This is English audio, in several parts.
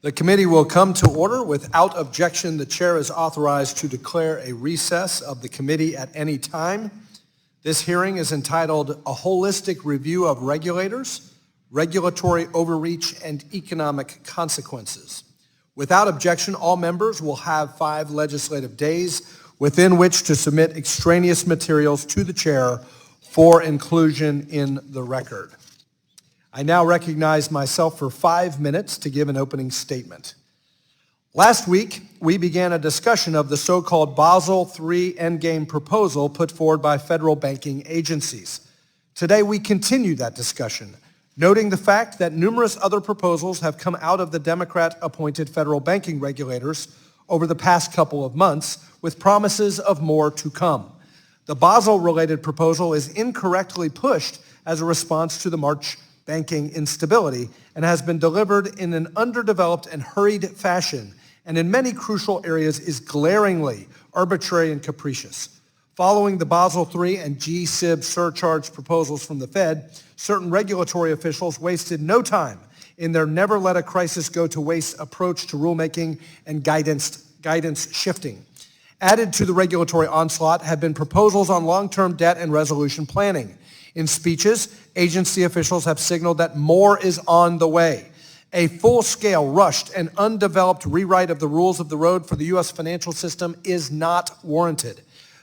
The committee will come to order. Without objection, the chair is authorized to declare a recess of the committee at any time. This hearing is entitled A Holistic Review of Regulators, Regulatory Overreach, and Economic Consequences. Without objection, all members will have 5 legislative days within which to submit extraneous materials to the chair for inclusion in the record. I now recognize myself for 5 minutes to give an opening statement. Last week, we began a discussion of the so-called Basel III Endgame proposal put forward by federal banking agencies. Today, we continue that discussion, noting the fact that numerous other proposals have come out of the Democrat-appointed federal banking regulators over the past couple of months, with promises of more to come. The Basel-related proposal is incorrectly pushed as a response to the March banking instability and has been delivered in an underdeveloped and hurried fashion, and in many crucial areas is glaringly arbitrary and capricious. Following the Basel III and G-SIB surcharge proposals from the Fed, certain regulatory officials wasted no time in their never-let-a-crisis-go-to-waste approach to rulemaking and guidance shifting. Added to the regulatory onslaught have been proposals on long-term debt and resolution planning. In speeches, agency officials have signaled that more is on the way. A full-scale, rushed, and undeveloped rewrite of the rules of the road for the U.S. financial system is not warranted.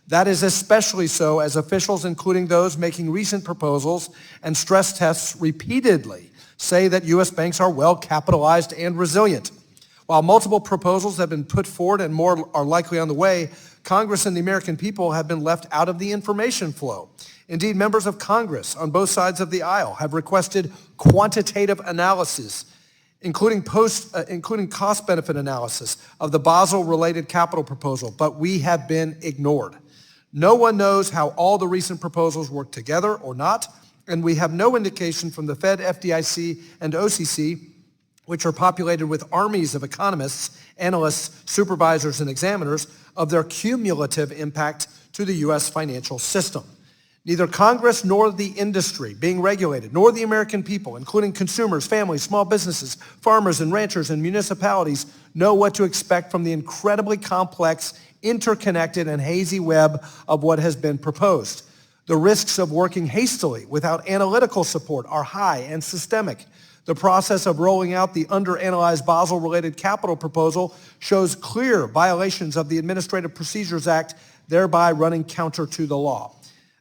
That is especially so as officials, including those making recent proposals and stress tests, repeatedly say that U.S. banks are well capitalized and resilient. While multiple proposals have been put forward and more are likely on the way, Congress and the American people have been left out of the information flow. Indeed, members of Congress on both sides of the aisle have requested quantitative analysis, including cost-benefit analysis of the Basel-related capital proposal, but we have been ignored. No one knows how all the recent proposals work together or not, and we have no indication from the Fed, FDIC, and OCC, which are populated with armies of economists, analysts, supervisors, and examiners, of their cumulative impact to the U.S. financial system. Neither Congress nor the industry being regulated, nor the American people, including consumers, families, small businesses, farmers and ranchers and municipalities, know what to expect from the incredibly complex, interconnected, and hazy web of what has been proposed. The risks of working hastily without analytical support are high and systemic. The process of rolling out the underanalyzed Basel-related capital proposal shows clear violations of the Administrative Procedures Act, thereby running counter to the law.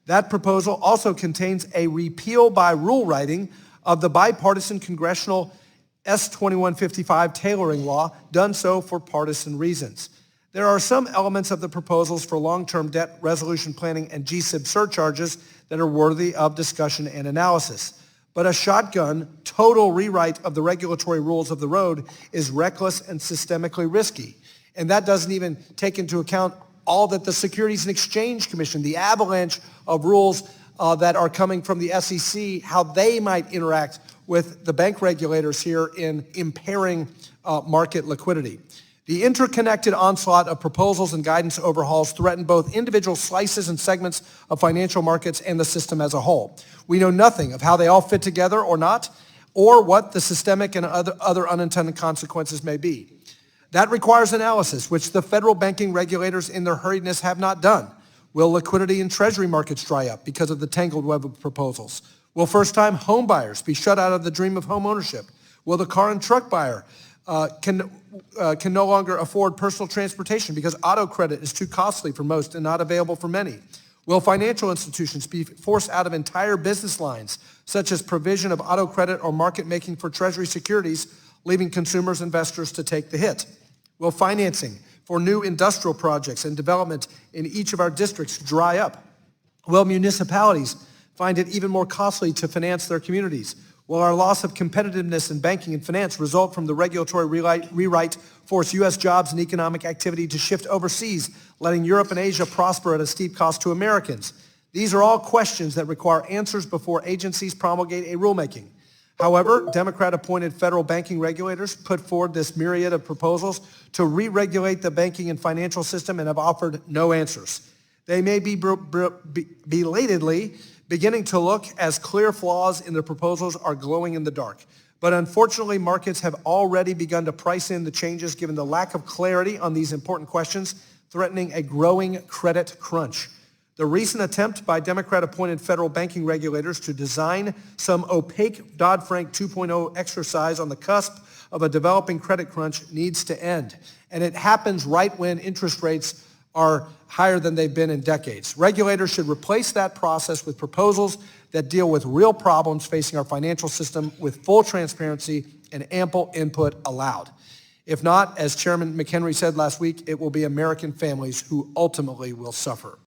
That proposal also contains a repeal by rule writing of the bipartisan congressional S-2155 tailoring law, done so for partisan reasons. There are some elements of the proposals for long-term debt resolution planning and G-SIB surcharges that are worthy of discussion and analysis. But a shotgun, total rewrite of the regulatory rules of the road is reckless and systemically risky. And that doesn't even take into account all that the Securities and Exchange Commission, the avalanche of rules that are coming from the SEC, how they might interact with the bank regulators here in impairing market liquidity. The interconnected onslaught of proposals and guidance overhauls threaten both individual slices and segments of financial markets and the system as a whole. We know nothing of how they all fit together or not, or what the systemic and other unintended consequences may be. That requires analysis, which the federal banking regulators in their hurriedness have not done. Will liquidity in treasury markets dry up because of the tangled web of proposals? Will first-time home buyers be shut out of the dream of home ownership? Will the car and truck buyer can no longer afford personal transportation because auto credit is too costly for most and not available for many? Will financial institutions be forced out of entire business lines, such as provision of auto credit or market making for treasury securities, leaving consumers and investors to take the hit? Will financing for new industrial projects and development in each of our districts dry up? Will municipalities find it even more costly to finance their communities? Will our loss of competitiveness in banking and finance result from the regulatory rewrite force U.S. jobs and economic activity to shift overseas, letting Europe and Asia prosper at a steep cost to Americans? These are all questions that require answers before agencies promulgate a rulemaking. However, Democrat-appointed federal banking regulators put forward this myriad of proposals to re-regulate the banking and financial system and have offered no answers. They may be belatedly beginning to look as clear flaws in the proposals are glowing in the dark. But unfortunately, markets have already begun to price in the changes given the lack of clarity on these important questions, threatening a growing credit crunch. The recent attempt by Democrat-appointed federal banking regulators to design some opaque Dodd-Frank 2.0 exercise on the cusp of a developing credit crunch needs to end. And it happens right when interest rates are higher than they've been in decades. Regulators should replace that process with proposals that deal with real problems facing our financial system with full transparency and ample input allowed. If not, as Chairman McHenry said last week, it will be American families who ultimately will suffer.